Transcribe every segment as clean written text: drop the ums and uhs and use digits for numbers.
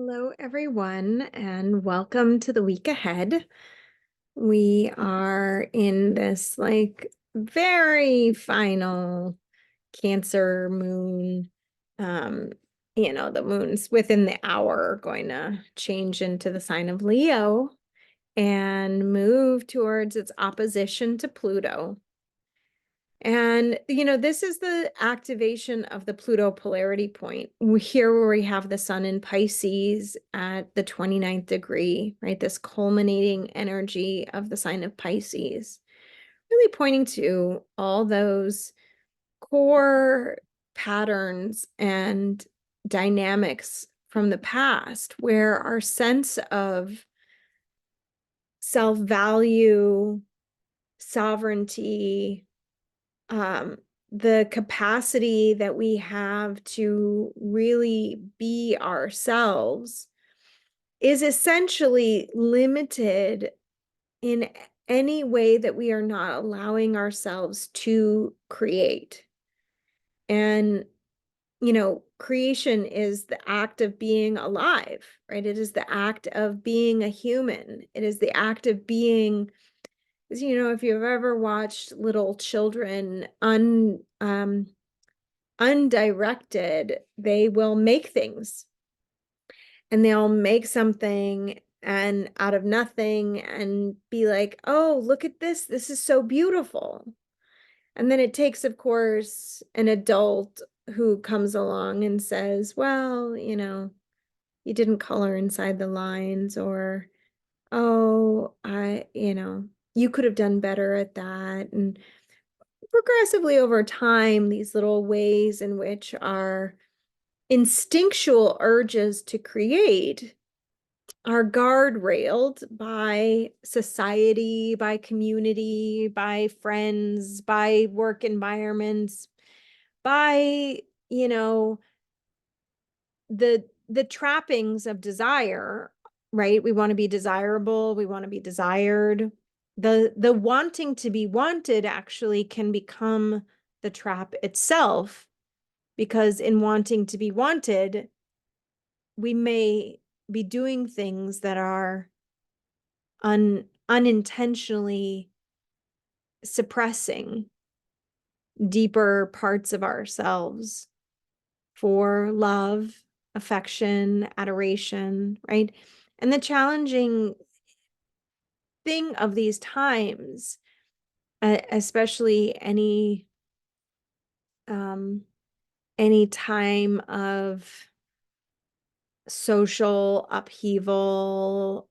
Hello, everyone, and welcome to the week ahead. We are in this very final Cancer moon. Um, the moon's within the hour going to change into the sign of Leo and move towards its opposition to Pluto. And, this is the activation of the Pluto polarity point. Here where we have the sun in Pisces at the 29th degree, right? This culminating energy of the sign of Pisces, really pointing to all those core patterns and dynamics from the past where our sense of self-value, sovereignty, um, the capacity that we have to really be ourselves is essentially limited in any way that we are not allowing ourselves to create. And, creation is the act of being alive, right? It is the act of being a human. It is the act of being, if you've ever watched little children undirected, they will make things, and they'll make something and out of nothing and be like, oh, look at this. This is so beautiful. And then it takes, of course, an adult who comes along and says, well, you didn't color inside the lines, or, oh, you could have done better at that. And progressively over time, these little ways in which our instinctual urges to create are guardrailed by society, by community, by friends, by work environments, by, the trappings of desire, right? We want to be desirable, we want to be desired. The wanting to be wanted actually can become the trap itself, because in wanting to be wanted, we may be doing things that are unintentionally suppressing deeper parts of ourselves for love, affection, adoration, right? And the challenging thing of these times, especially any time of social upheaval,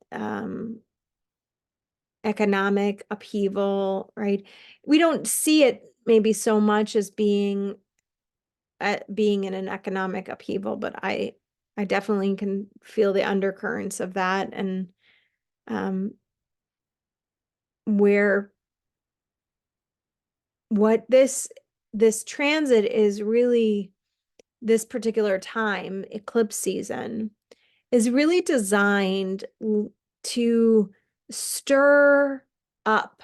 economic upheaval, right? We don't see it maybe so much as being in an economic upheaval, but I definitely can feel the undercurrents of that, and where what this transit is really, this particular time, eclipse season, is really designed to stir up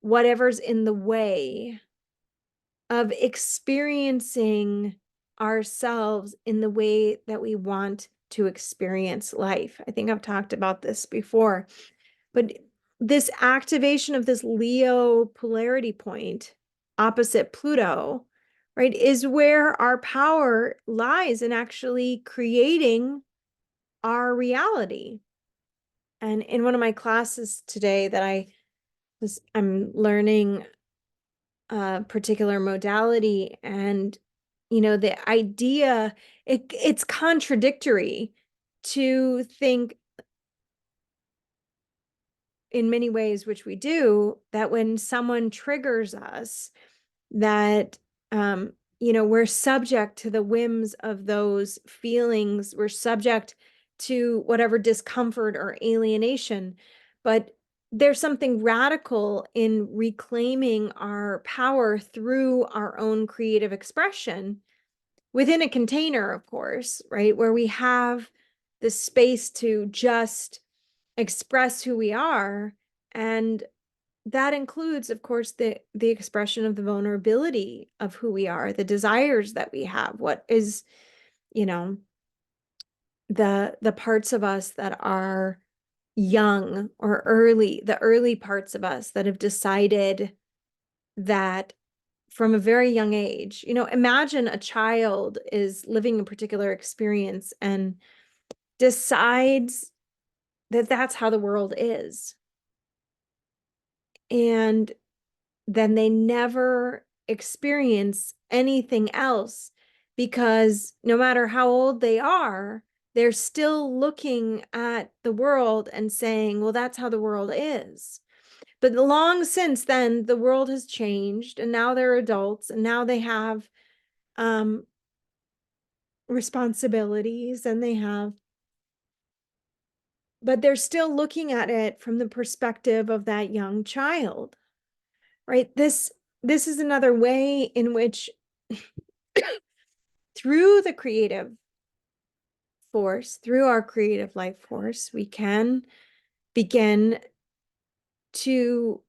whatever's in the way of experiencing ourselves in the way that we want to experience life. I think I've talked about this before, but this activation of this Leo polarity point opposite Pluto, right, is where our power lies in actually creating our reality. And in one of my classes today that I'm learning a particular modality, and the idea, it's contradictory to think in many ways, which we do, that when someone triggers us, that we're subject to the whims of those feelings, we're subject to whatever discomfort or alienation. But there's something radical in reclaiming our power through our own creative expression within a container, of course, right? Where we have the space to just express who we are. And that includes, of course, the expression of the vulnerability of who we are, the desires that we have, what is, the parts of us that are young or early, the early parts of us that have decided that from a very young age, imagine a child is living a particular experience and decides that that's how the world is. And then they never experience anything else because no matter how old they are, they're still looking at the world and saying, well, that's how the world is. But long since then, the world has changed, and now they're adults, and now they have responsibilities, and but they're still looking at it from the perspective of that young child, right? This is another way in which through the creative force, through our creative life force, we can begin to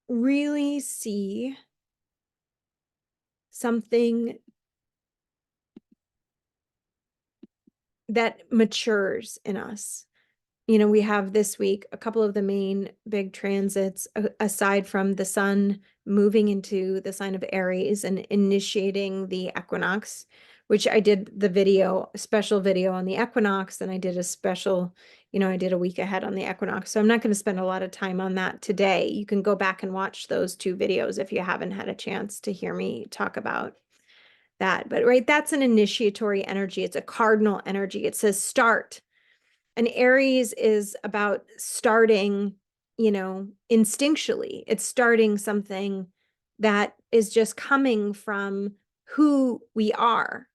really see something that matures in us. We have this week a couple of the main big transits, aside from the sun moving into the sign of Aries and initiating the equinox, which I did a special video on the equinox, and I did I did a week ahead on the equinox. So I'm not going to spend a lot of time on that today. You can go back and watch those 2 videos if you haven't had a chance to hear me talk about that. But right, that's an initiatory energy. It's a cardinal energy. It says start. And Aries is about starting, instinctually. It's starting something that is just coming from who we are.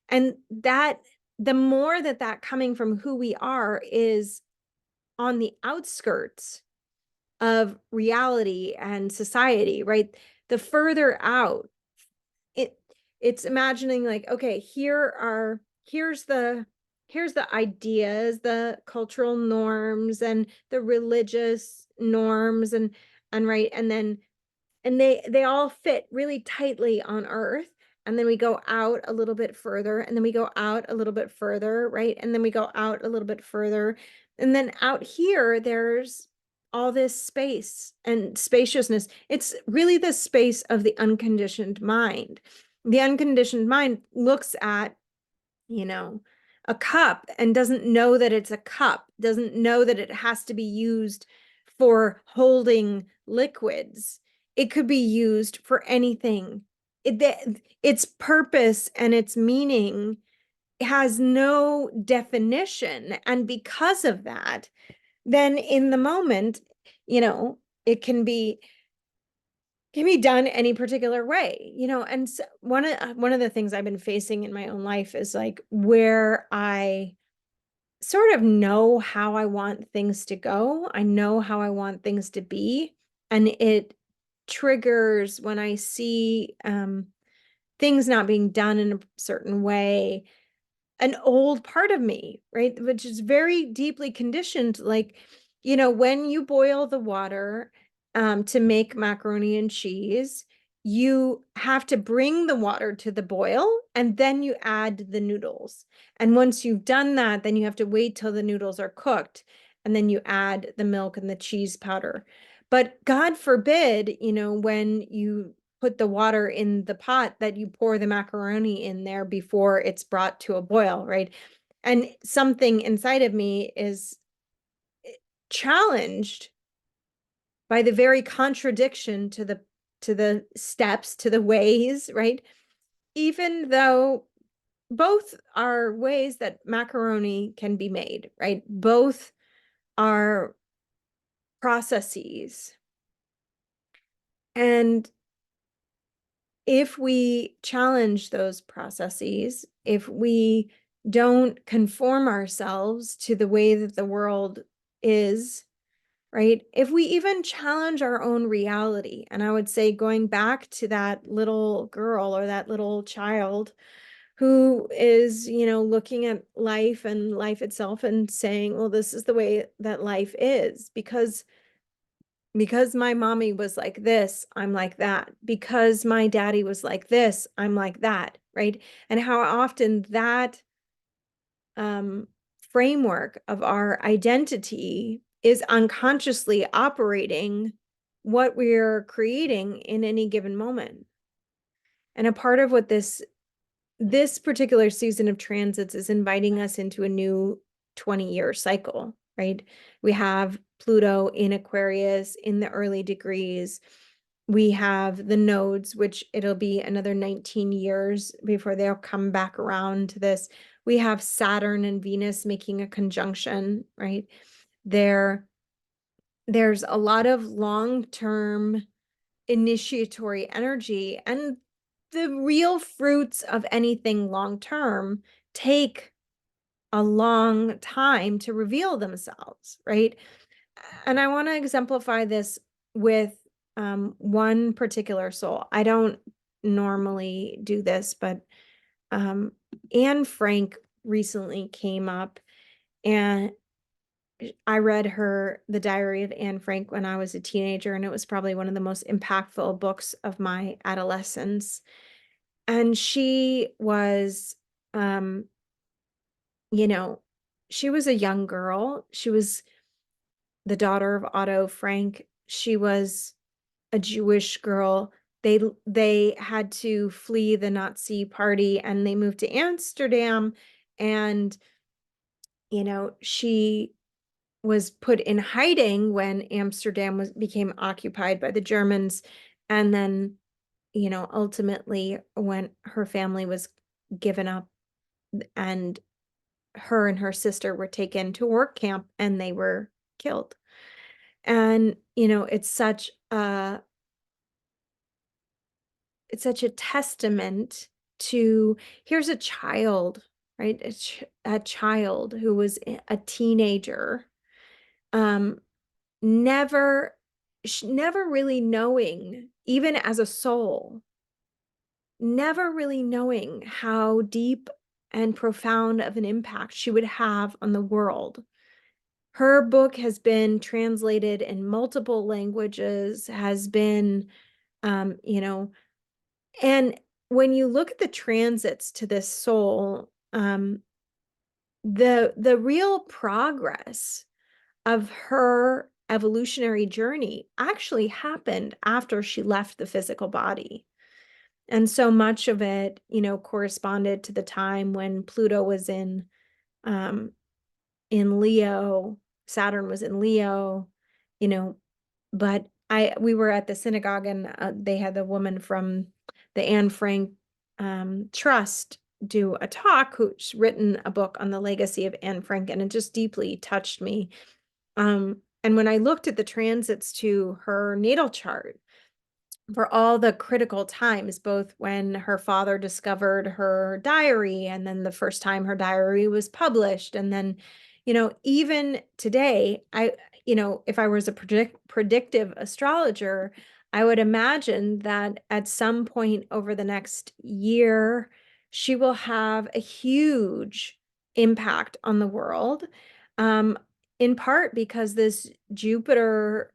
And the more that coming from who we are is on the outskirts of reality and society, right? The further out, it's imagining like, okay, here's the ideas, the cultural norms and the religious norms and right, and then they all fit really tightly on Earth. And then we go out a little bit further, and then we go out a little bit further, right? And then we go out a little bit further. And then out here, there's all this space and spaciousness. It's really the space of the unconditioned mind. The unconditioned mind looks at, a cup and doesn't know that it's a cup, doesn't know that it has to be used for holding liquids. It could be used for anything. Its purpose and its meaning has no definition. And because of that, then in the moment, it can be done any particular way, and so one of the things I've been facing in my own life is like where I sort of know how I want things to go. I know how I want things to be. And it triggers when I see things not being done in a certain way, an old part of me, right? Which is very deeply conditioned. Like, when you boil the water to make macaroni and cheese, you have to bring the water to the boil and then you add the noodles. And once you've done that, then you have to wait till the noodles are cooked and then you add the milk and the cheese powder. But God forbid, when you put the water in the pot, that you pour the macaroni in there before it's brought to a boil, right? And something inside of me is challenged by the very contradiction to the steps, to the ways, right? Even though both are ways that macaroni can be made, right? Both are processes. And if we challenge those processes, if we don't conform ourselves to the way that the world is, right? If we even challenge our own reality, and I would say going back to that little girl or that little child who is, looking at life and life itself and saying, well, this is the way that life is because my mommy was like this, I'm like that. Because my daddy was like this, I'm like that, right? And how often that framework of our identity is unconsciously operating what we're creating in any given moment. And a part of what this particular season of transits is inviting us into a new 20-year cycle, right? We have Pluto in Aquarius in the early degrees. We have the nodes, which it'll be another 19 years before they'll come back around to this. We have Saturn and Venus making a conjunction, right? There's a lot of long-term initiatory energy, and the real fruits of anything long-term take a long time to reveal themselves, right? And I want to exemplify this with one particular soul. I don't normally do this, but Anne Frank recently came up, and I read The Diary of Anne Frank when I was a teenager, and it was probably one of the most impactful books of my adolescence. And she was, you know, she was a young girl. She was the daughter of Otto Frank. She was a Jewish girl. They had to flee the Nazi party and they moved to Amsterdam, and she was put in hiding when Amsterdam became occupied by the Germans, and then ultimately when her family was given up, and her and her sister were taken to work camp and they were killed. And it's such a testament to, here's a child, right? A child who was a teenager, um, never really knowing, even as a soul, never really knowing how deep and profound of an impact she would have on the world. Her book has been translated in multiple languages, has been, and when you look at the transits to this soul, the real progress of her evolutionary journey actually happened after she left the physical body. And so much of it, corresponded to the time when Pluto was in Leo, Saturn was in Leo, but we were at the synagogue, and they had the woman from the Anne Frank Trust do a talk, who's written a book on the legacy of Anne Frank, and it just deeply touched me. And when I looked at the transits to her natal chart, for all the critical times, both when her father discovered her diary, and then the first time her diary was published, and then, even today, if I was a predictive astrologer, I would imagine that at some point over the next year, she will have a huge impact on the world, in part because this Jupiter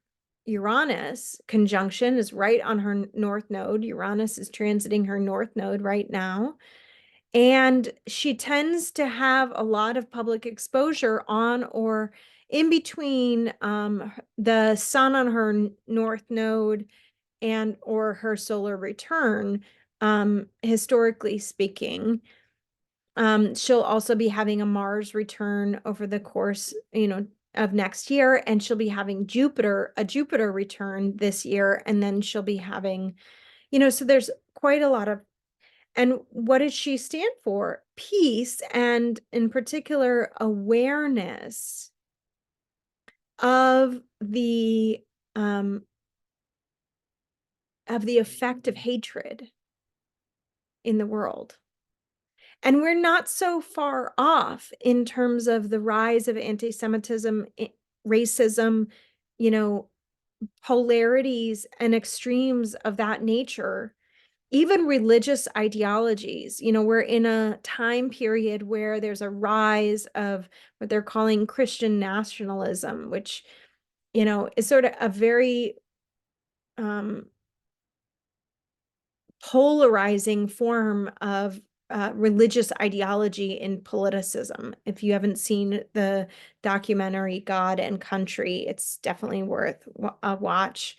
Uranus conjunction is right on her north node. Uranus is transiting her north node right now. And she tends to have a lot of public exposure on or in between the sun on her north node and or her solar return, historically speaking. She'll also be having a Mars return over the course, of next year, and she'll be having a Jupiter return this year, and then she'll be having, so there's quite a lot of, and what does she stand for? Peace, and in particular, awareness of the effect of hatred in the world. And we're not so far off in terms of the rise of anti-Semitism, racism, polarities and extremes of that nature, even religious ideologies. We're in a time period where there's a rise of what they're calling Christian nationalism, which, is sort of a very polarizing form of religious ideology in politicism. If you haven't seen the documentary God and Country, it's definitely worth a watch.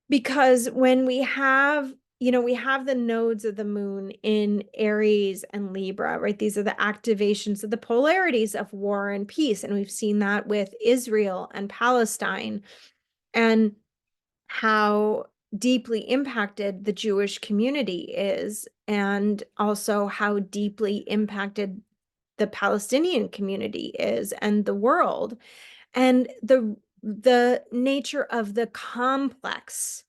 Because when we have, we have the nodes of the moon in Aries and Libra, right? These are the activations of the polarities of war and peace. And we've seen that with Israel and Palestine, and how deeply impacted the Jewish community is, and also how deeply impacted the Palestinian community is, and the world, and the nature of the complex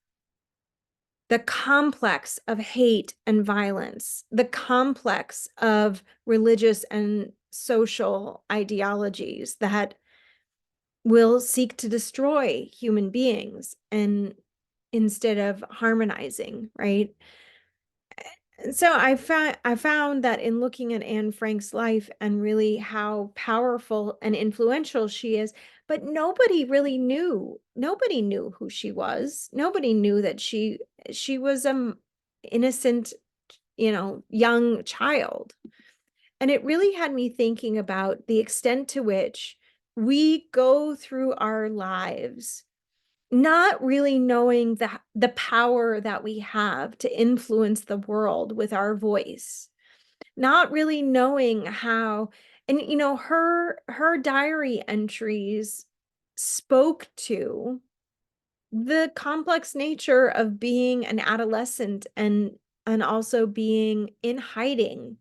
of hate and violence, the complex of religious and social ideologies that will seek to destroy human beings and instead of harmonizing, right? So I found that in looking at Anne Frank's life and really how powerful and influential she is, but nobody really knew. Nobody knew who she was. Nobody knew that she was innocent, young child. And it really had me thinking about the extent to which we go through our lives not really knowing the power that we have to influence the world with our voice, not really knowing how, and her diary entries spoke to the complex nature of being an adolescent, and also being in hiding,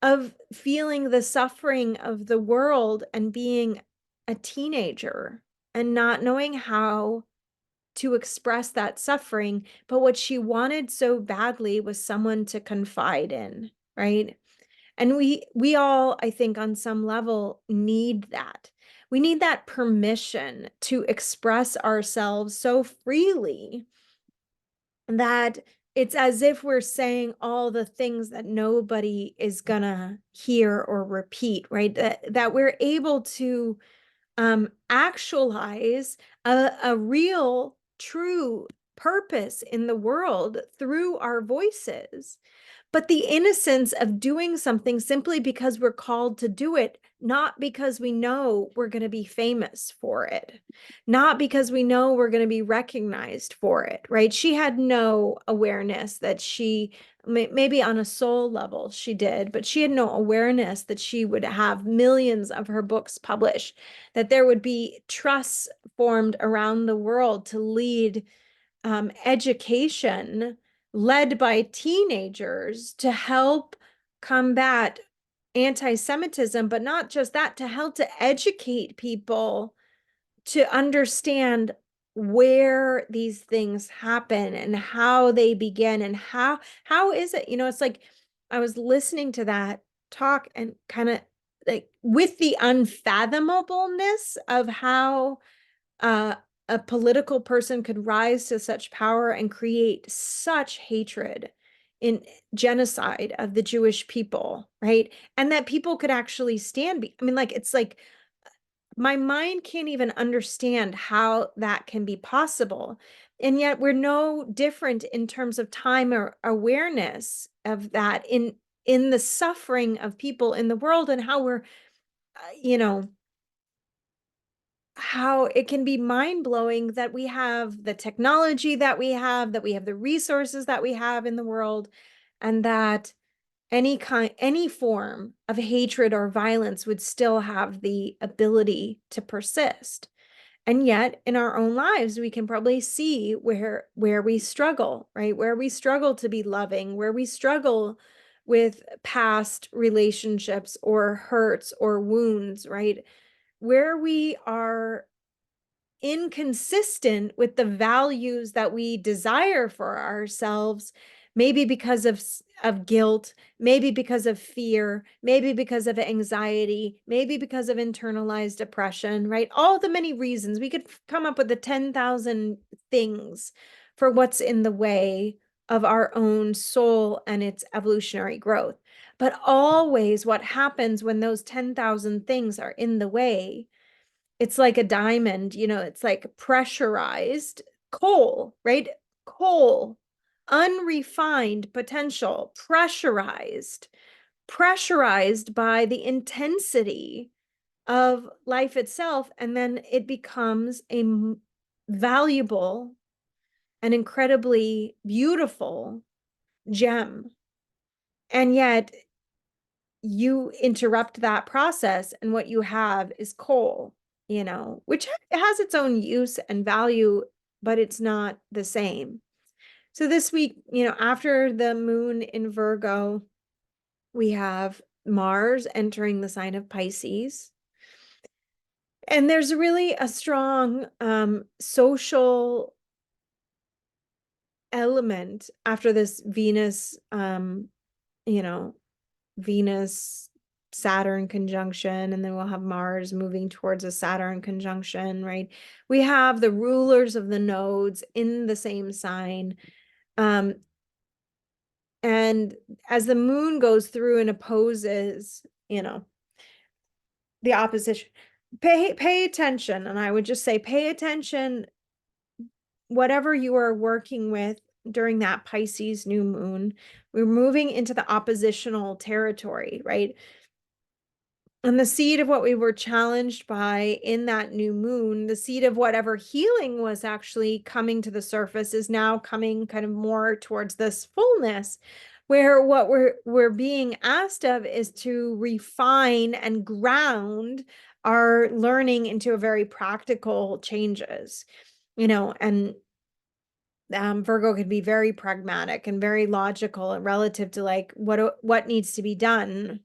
of feeling the suffering of the world and being a teenager and not knowing how to express that suffering. But what she wanted so badly was someone to confide in, right? And we all, I think, on some level need that. We need that permission to express ourselves so freely that it's as if we're saying all the things that nobody is gonna hear or repeat, right? That we're able to actualize a real, true purpose in the world through our voices. But the innocence of doing something simply because we're called to do it, not because we know we're going to be famous for it, not because we know we're going to be recognized for it, right? She had no awareness that maybe on a soul level she did, but she had no awareness that she would have millions of her books published, that there would be trusts formed around the world to lead education led by teenagers to help combat anti-Semitism, but not just that, to help to educate people to understand where these things happen and how they begin, and how is it, it's like I was listening to that talk and kind of like with the unfathomableness of how uh, a political person could rise to such power and create such hatred in genocide of the Jewish people, right? And that people could actually I mean, like, it's like my mind can't even understand how that can be possible. And yet we're no different in terms of time or awareness of that in the suffering of people in the world, and how we're, you know, how it can be mind-blowing that we have the technology that we have, that we have the resources that we have in the world, and that any form of hatred or violence would still have the ability to persist. And yet in our own lives, we can probably see where we struggle, right? Where we struggle to be loving, where we struggle with past relationships or hurts or wounds, right? Where we are inconsistent with the values that we desire for ourselves, maybe because of guilt, maybe because of fear, maybe because of anxiety, maybe because of internalized depression, right? All the many reasons. We could come up with the 10,000 things for what's in the way of our own soul and its evolutionary growth. But always what happens when those 10,000 things are in the way, it's like a diamond, it's like pressurized coal, right? Coal unrefined potential, pressurized by the intensity of life itself. And then it becomes a valuable and incredibly beautiful gem. And yet you interrupt that process, and what you have is coal, which has its own use and value, but it's not the same. So this week, after the moon in Virgo, we have Mars entering the sign of Pisces. And there's really a strong social element after this Venus, Venus Saturn conjunction, and then we'll have Mars moving towards a Saturn conjunction, right? We have the rulers of the nodes in the same sign. And as the moon goes through and opposes, the opposition, pay attention. And I would just say, pay attention, whatever you are working with during that Pisces new moon. We're moving into the oppositional territory, right? And the seed of what we were challenged by in that new moon, the seed of whatever healing was actually coming to the surface, is now coming kind of more towards this fullness, where what we're being asked of is to refine and ground our learning into a very practical changes, and Virgo can be very pragmatic and very logical and relative to like what needs to be done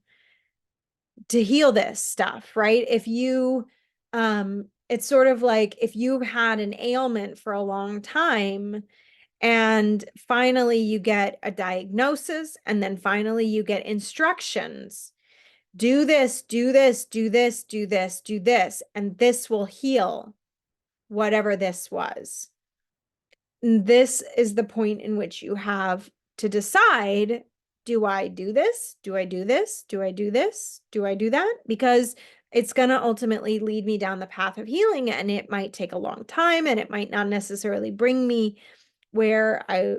to heal this stuff, right? If you, it's sort of like if you've had an ailment for a long time and finally you get a diagnosis, and then finally you get instructions, do this, do this, do this, do this, do this, and this will heal whatever this was. This is the point in which you have to decide, do I do this? Do I do this? Do I do this? Do I do that? Because it's going to ultimately lead me down the path of healing, and it might take a long time, and it might not necessarily bring me where I,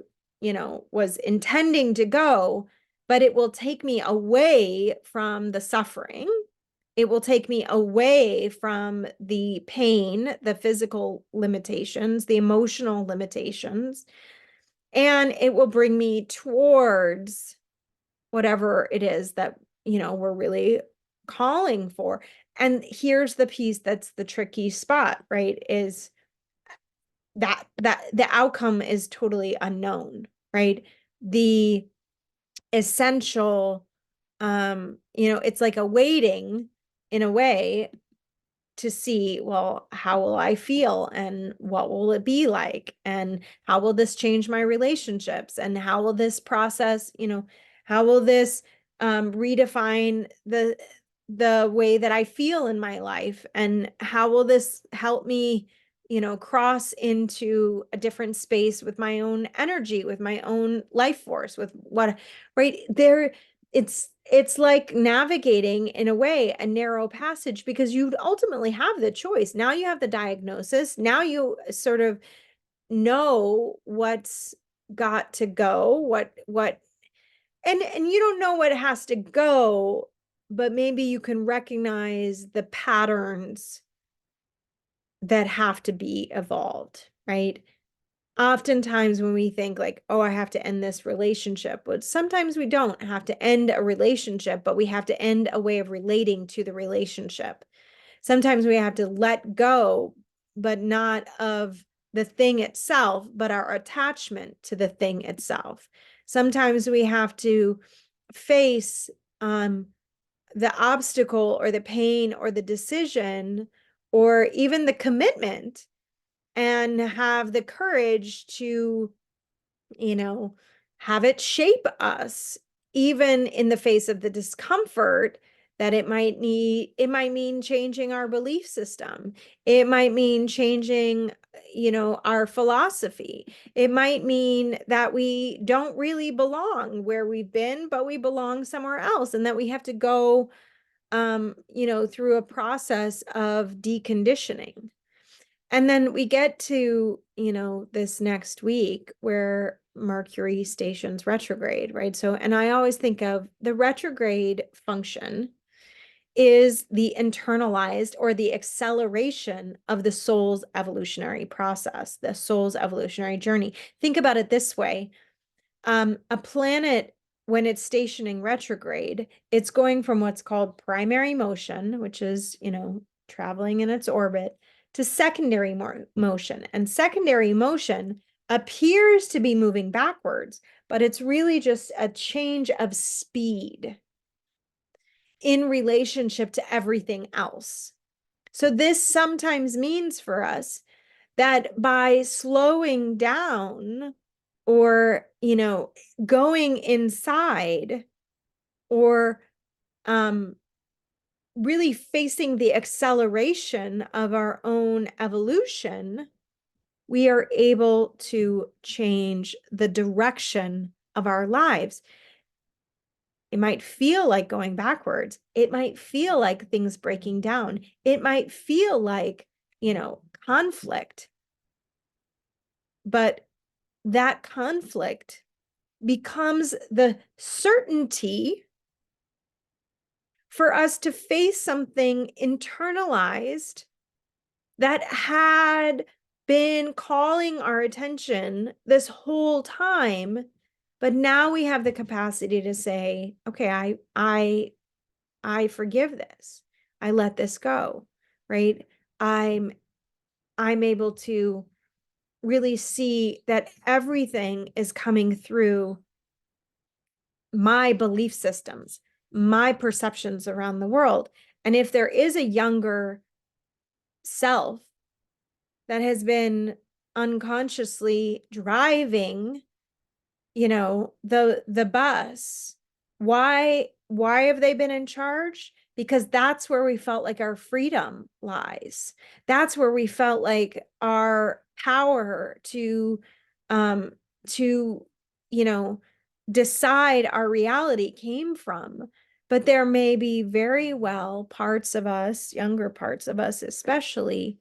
was intending to go, but it will take me away from the suffering. It will take me away from the pain, the physical limitations, the emotional limitations, and it will bring me towards whatever it is that, we're really calling for. And here's the piece that's the tricky spot, right? Is that the outcome is totally unknown, right? The essential, it's like a waiting in a way to see, well, how will I feel, and what will it be like, and how will this change my relationships, and how will this process, how will this redefine the way that I feel in my life, and how will this help me, cross into a different space with my own energy, with my own life force, with what, right there. It's like navigating, in a way, a narrow passage, because you ultimately have the choice. Now you have the diagnosis. Now you sort of know what's got to go, and you don't know what has to go, but maybe you can recognize the patterns that have to be evolved, right? Oftentimes when we think like, oh, I have to end this relationship, but sometimes we don't have to end a relationship, but we have to end a way of relating to the relationship. Sometimes we have to let go, but not of the thing itself, but our attachment to the thing itself. Sometimes we have to face the obstacle or the pain or the decision or even the commitment, and have the courage to, have it shape us, even in the face of the discomfort that it might need. It might mean changing our belief system. It might mean changing, our philosophy. It might mean that we don't really belong where we've been, but we belong somewhere else, and that we have to go, through a process of deconditioning. And then we get to, this next week where Mercury stations retrograde, right? So, and I always think of the retrograde function is the internalized or the acceleration of the soul's evolutionary process, the soul's evolutionary journey. Think about it this way. A planet, when it's stationing retrograde, it's going from what's called primary motion, which is, traveling in its orbit, to secondary motion. And secondary motion appears to be moving backwards, but it's really just a change of speed in relationship to everything else. So this sometimes means for us that by slowing down or, going inside or really facing the acceleration of our own evolution, we are able to change the direction of our lives. It might feel like going backwards. It might feel like things breaking down. It might feel like, conflict. But that conflict becomes the certainty for us to face something internalized that had been calling our attention this whole time, but now we have the capacity to say, okay, I forgive this. I let this go, right? I'm able to really see that everything is coming through my belief systems, my perceptions around the world. And if there is a younger self that has been unconsciously driving, the bus, why have they been in charge? Because that's where we felt like our freedom lies. That's where we felt like our power um to decide our reality came from. But there may be very well parts of us, younger parts of us especially,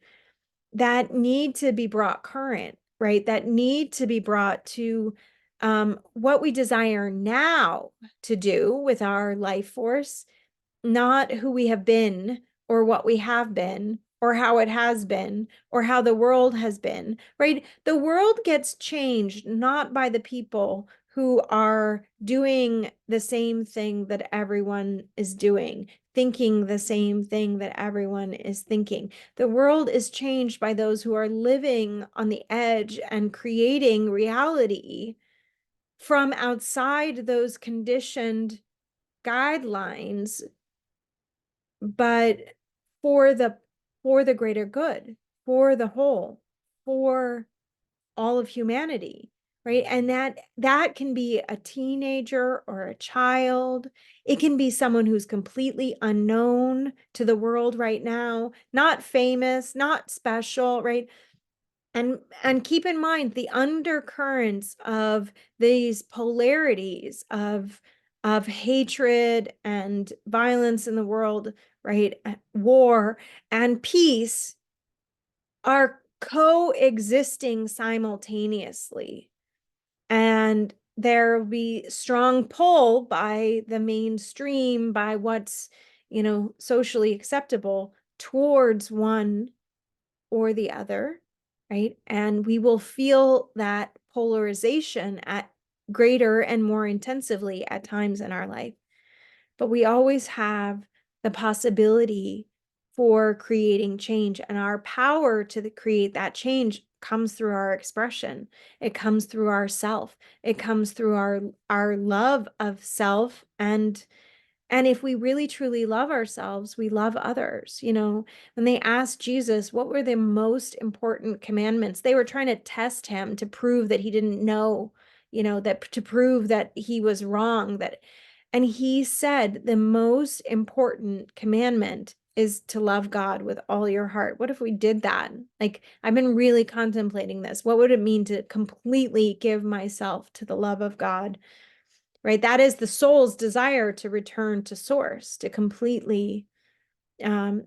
that need to be brought current, right? That need to be brought to what we desire now to do with our life force, not who we have been or what we have been or how it has been or how the world has been, right? The world gets changed not by the people who are doing the same thing that everyone is doing, thinking the same thing that everyone is thinking. The world is changed by those who are living on the edge and creating reality from outside those conditioned guidelines, but for the greater good, for the whole, for all of humanity, right? And that can be a teenager or a child. It can be someone who's completely unknown to the world right now, not famous, not special, right? And keep in mind the undercurrents of these polarities of hatred and violence in the world, right? War and peace are coexisting simultaneously. And there will be strong pull by the mainstream, by what's, socially acceptable towards one or the other, right? And we will feel that polarization at greater and more intensively at times in our life. But we always have the possibility for creating change, and our power to create that change comes through our expression. It comes through our self. It comes through our love of self, and if we really truly love ourselves, we love others. When they asked Jesus, what were the most important commandments? They were trying to test him to prove that he didn't know, that to prove that he was wrong, and he said the most important commandment is to love God with all your heart. What if we did that? Like, I've been really contemplating this. What would it mean to completely give myself to the love of God? Right? That is the soul's desire to return to source, to completely and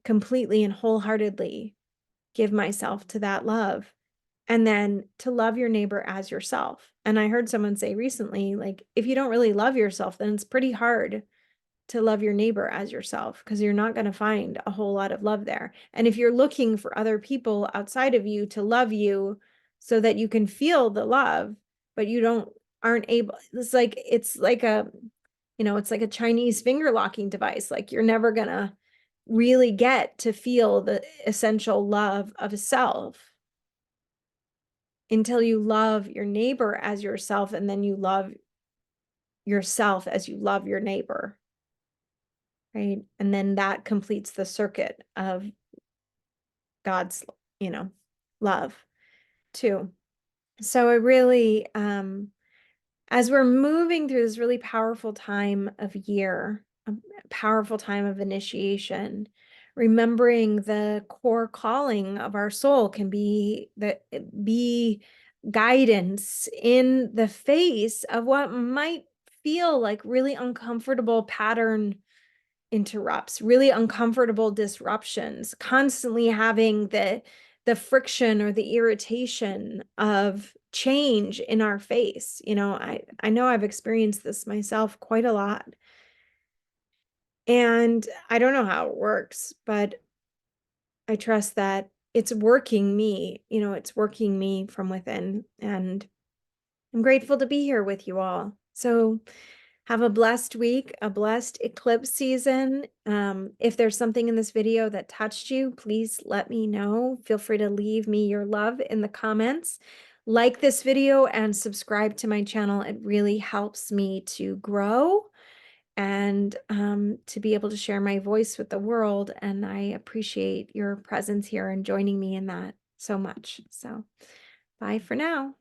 wholeheartedly give myself to that love. And then to love your neighbor as yourself. And I heard someone say recently, like, if you don't really love yourself, then it's pretty hard to love your neighbor as yourself, because you're not going to find a whole lot of love there. And if you're looking for other people outside of you to love you so that you can feel the love, but you aren't able, it's like a, it's like a Chinese finger locking device. Like, you're never going to really get to feel the essential love of self until you love your neighbor as yourself, and then you love yourself as you love your neighbor, right? And then that completes the circuit of God's, love too. So I really, as we're moving through this really powerful time of year, a powerful time of initiation, remembering the core calling of our soul can be guidance in the face of what might feel like really uncomfortable pattern interrupts, really uncomfortable disruptions, constantly having the friction or the irritation of change in our face. I know I've experienced this myself quite a lot. And I don't know how it works, but I trust that it's working me, it's working me from within. And I'm grateful to be here with you all. So have a blessed week, a blessed eclipse season. If there's something in this video that touched you, please let me know. Feel free to leave me your love in the comments. Like this video and subscribe to my channel. It really helps me to grow and to be able to share my voice with the world. And I appreciate your presence here and joining me in that so much. So bye for now.